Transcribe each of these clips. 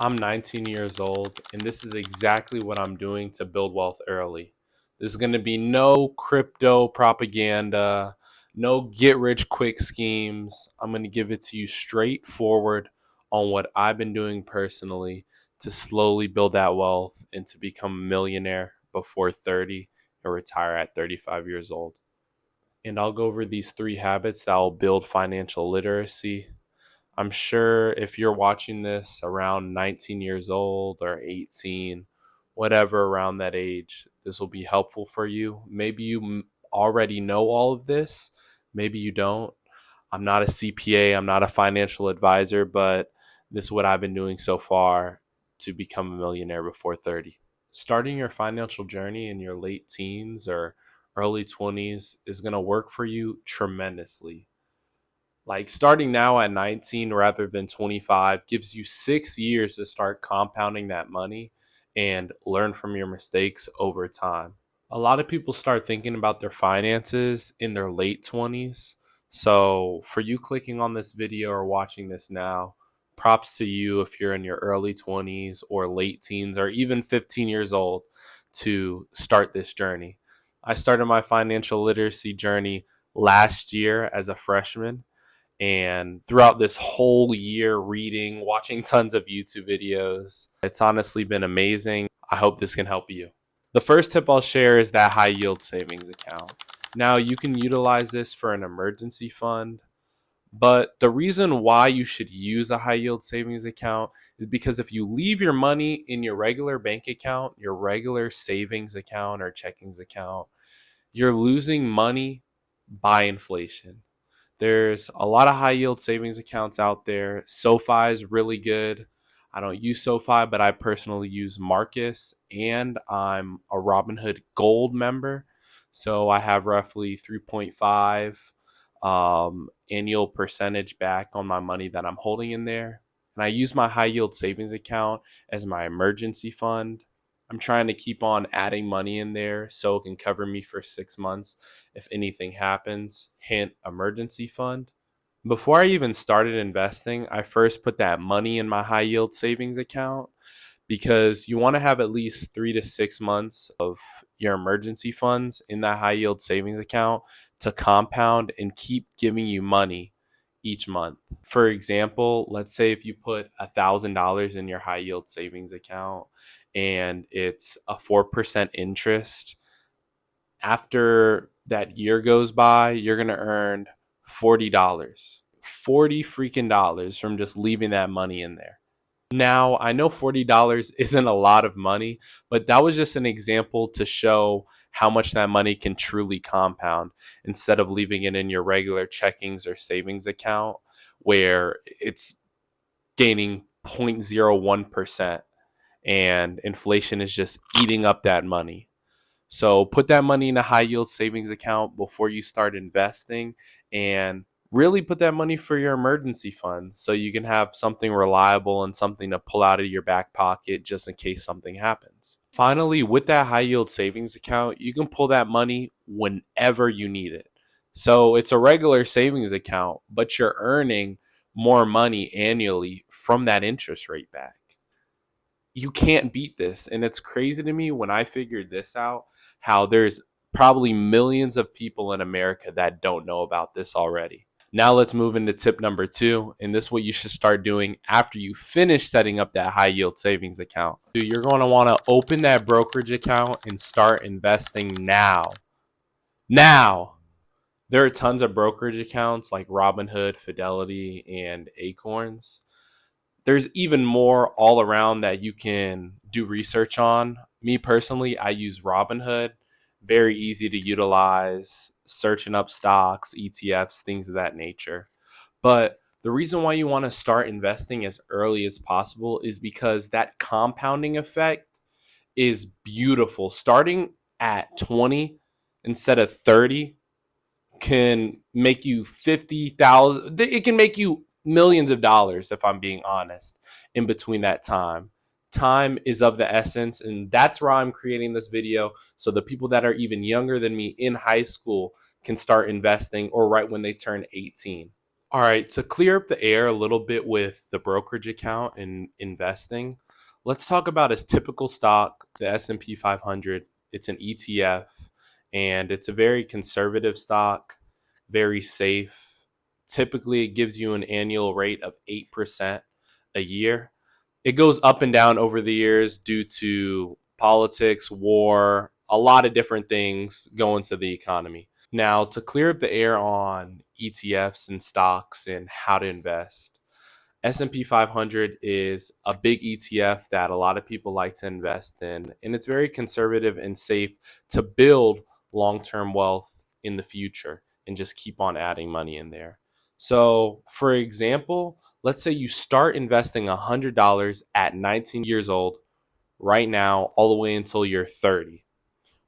I'm 19 years old, and this is exactly what I'm doing to build wealth early. There's going to be no crypto propaganda, no get rich quick schemes. I'm going to give it to you straightforward on what I've been doing personally to slowly build that wealth and to become a millionaire before 30 and retire at 35 years old. And I'll go over these three habits that will build financial literacy. I'm sure if you're watching this around 19 years old or 18, whatever around that age, this will be helpful for you. Maybe you already know all of this, maybe you don't. I'm not a CPA, I'm not a financial advisor, but this is what I've been doing so far to become a millionaire before 30. Starting your financial journey in your late teens or early 20s is going to work for you tremendously. Like starting now at 19 rather than 25 gives you 6 years to start compounding that money and learn from your mistakes over time. A lot of people start thinking about their finances in their late 20s. So, for you clicking on this video or watching this now, props to you if you're in your early 20s or late teens or even 15 years old to start this journey. I started my financial literacy journey last year as a freshman, and throughout this whole year reading, watching tons of YouTube videos, it's honestly been amazing. I hope this can help you. The first tip I'll share is that high yield savings account. Now, you can utilize this for an emergency fund, but the reason why you should use a high yield savings account is because if you leave your money in your regular bank account, your regular savings account or checkings account, you're losing money by inflation. There's a lot of high yield savings accounts out there. SoFi is really good. I don't use SoFi, but I personally use Marcus, and I'm a Robinhood Gold member. So I have roughly 3.5 annual percentage back on my money that I'm holding in there. And I use my high yield savings account as my emergency fund. I'm trying to keep on adding money in there so it can cover me for 6 months if anything happens. Hint, emergency fund. Before I even started investing, I first put that money in my high yield savings account because you want to have at least 3 to 6 months of your emergency funds in that high yield savings account to compound and keep giving you money each month. For example, let's say if you put $1,000 in your high yield savings account and it's a 4% interest, after that year goes by, you're going to earn $40. 40 freaking dollars from just leaving that money in there. Now, I know $40 isn't a lot of money, but that was just an example to show how much that money can truly compound instead of leaving it in your regular checkings or savings account where it's gaining 0.01% and inflation is just eating up that money. So put that money in a high yield savings account before you start investing, and really put that money for your emergency fund so you can have something reliable and something to pull out of your back pocket just in case something happens. Finally, with that high yield savings account, you can pull that money whenever you need it. So it's a regular savings account, but you're earning more money annually from that interest rate back. You can't beat this. And it's crazy to me when I figured this out, how there's probably millions of people in America that don't know about this already. Now let's move into tip number 2. And this is what you should start doing after you finish setting up that high yield savings account. So you're going to want to open that brokerage account and start investing now. Now. There are tons of brokerage accounts like Robinhood, Fidelity, and Acorns. There's even more all around that you can do research on. Me personally, I use Robinhood. Very easy to utilize, searching up stocks, ETFs, things of that nature. But the reason why you want to start investing as early as possible is because that compounding effect is beautiful. Starting at 20 instead of 30 can make you 50,000. It can make you millions of dollars, if I'm being honest, in between that time. Time is of the essence, and that's why I'm creating this video, so the people that are even younger than me in high school can start investing or right when they turn 18. All right, to clear up the air a little bit with the brokerage account and investing, let's talk about a typical stock, the S&P 500. It's an ETF and it's a very conservative stock, very safe. Typically, it gives you an annual rate of 8% a year. It goes up and down over the years due to politics, war, a lot of different things go into the economy. Now, to clear up the air on ETFs and stocks and how to invest, S&P 500 is a big ETF that a lot of people like to invest in, and it's very conservative and safe to build long-term wealth in the future and just keep on adding money in there. So, for example, let's say you start investing $100 at 19 years old right now all the way until you're 30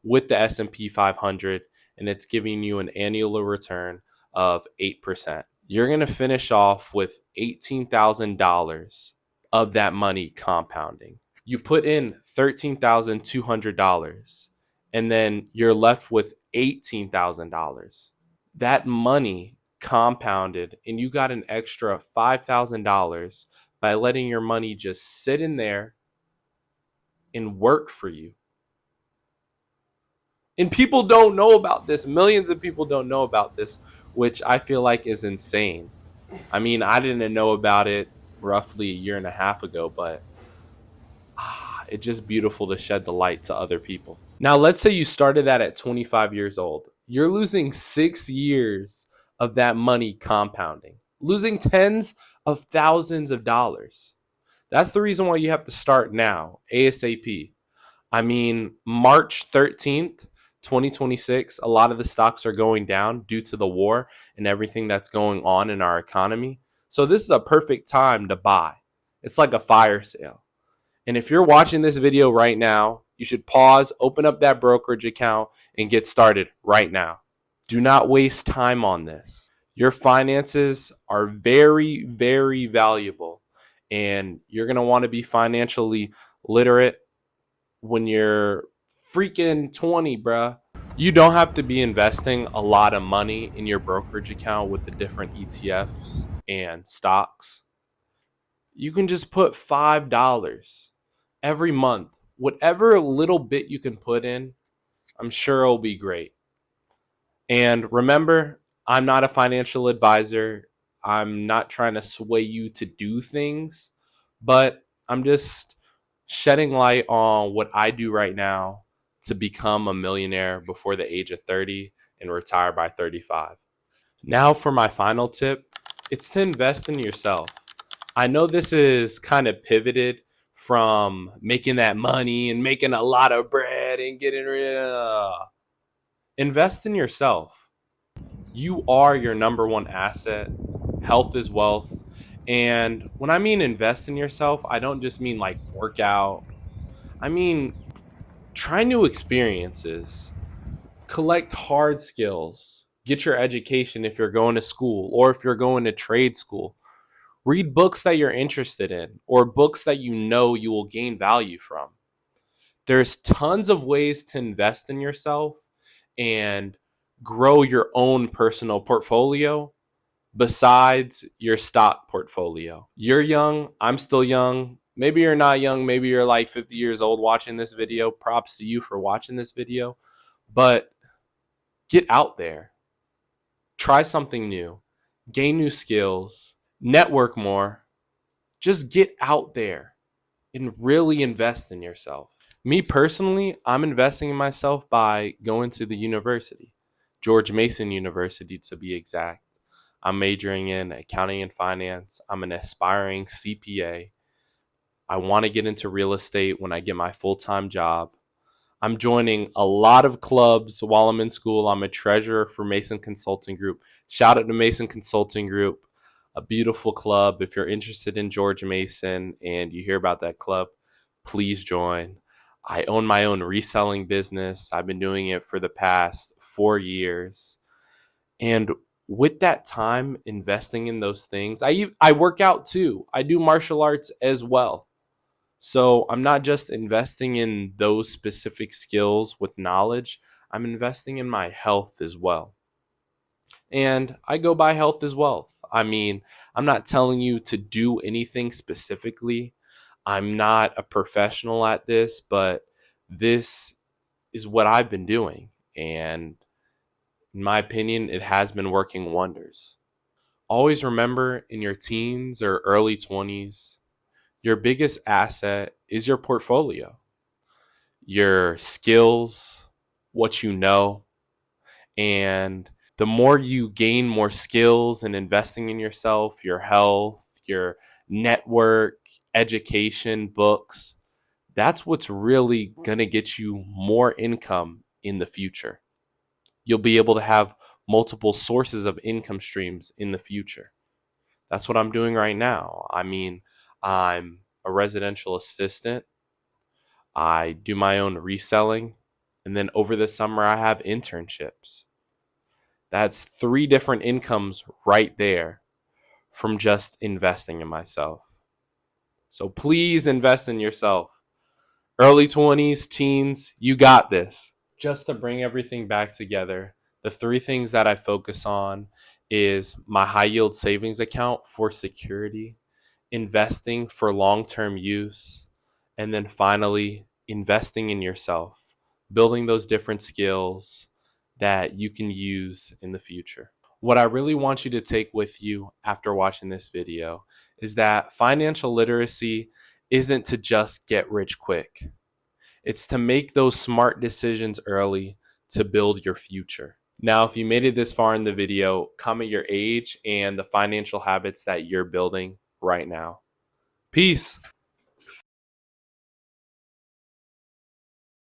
with the S&P 500, and it's giving you an annual return of 8%. You're going to finish off with $18,000 of that money compounding. You put in $13,200 and then you're left with $18,000. That money compounded and you got an extra $5,000 by letting your money just sit in there and work for you. And people don't know about this. Millions of people don't know about this, which I feel like is insane. I mean, I didn't know about it roughly a year and a half ago, but it's just beautiful to shed the light to other people. Now, let's say you started that at 25 years old. You're losing 6 years of that money compounding, losing tens of thousands of dollars. That's the reason why you have to start now, ASAP. I mean, March 13th, 2026, a lot of the stocks are going down due to the war and everything that's going on in our economy. So this is a perfect time to buy. It's like a fire sale. And if you're watching this video right now, you should pause, open up that brokerage account, and get started right now. Do not waste time on this. Your finances are very, very valuable, and you're going to want to be financially literate when you're freaking 20, bruh. You don't have to be investing a lot of money in your brokerage account with the different ETFs and stocks. You can just put $5 every month. Whatever little bit you can put in, I'm sure it'll be great. And remember, I'm not a financial advisor. I'm not trying to sway you to do things, but I'm just shedding light on what I do right now to become a millionaire before the age of 30 and retire by 35. Now, for my final tip, it's to invest in yourself. I know this is kind of pivoted from making that money and making a lot of bread and getting rid of. Invest in yourself. You are your number one asset. Health is wealth. And when I mean invest in yourself, I don't just mean like workout. I mean, try new experiences, collect hard skills, get your education if you're going to school or if you're going to trade school. Read books that you're interested in or books that you know you will gain value from. There's tons of ways to invest in yourself and grow your own personal portfolio besides your stock portfolio. You're young, I'm still young. Maybe you're not young, maybe you're like 50 years old watching this video. Props to you for watching this video. But get out there, try something new, gain new skills, network more. Just get out there and really invest in yourself. Me personally, I'm investing in myself by going to the university, George Mason University to be exact. I'm majoring in accounting and finance. I'm an aspiring CPA. I want to get into real estate when I get my full-time job. I'm joining a lot of clubs while I'm in school. I'm a treasurer for Mason Consulting Group. Shout out to Mason Consulting Group, a beautiful club. If you're interested in George Mason and you hear about that club, please join. I own my own reselling business. I've been doing it for the past 4 years. And with that time investing in those things, I work out too. I do martial arts as well. So I'm not just investing in those specific skills with knowledge, I'm investing in my health as well. And I go by health as wealth. I mean, I'm not telling you to do anything specifically. I'm not a professional at this, but this is what I've been doing. And in my opinion, it has been working wonders. Always remember in your teens or early 20s, your biggest asset is your portfolio, your skills, what you know. And the more you gain more skills in investing in yourself, your health, your network, education, books, that's what's really going to get you more income in the future. You'll be able to have multiple sources of income streams in the future. That's what I'm doing right now. I mean, I'm a residential assistant. I do my own reselling. And then over the summer, I have internships. That's 3 different incomes right there from just investing in myself. So please invest in yourself. Early 20s, teens, you got this. Just to bring everything back together, the 3 things that I focus on is my high yield savings account for security, investing for long-term use, and then finally investing in yourself, building those different skills that you can use in the future. What I really want you to take with you after watching this video is that financial literacy isn't to just get rich quick. It's to make those smart decisions early to build your future. Now, if you made it this far in the video, comment your age and the financial habits that you're building right now. Peace.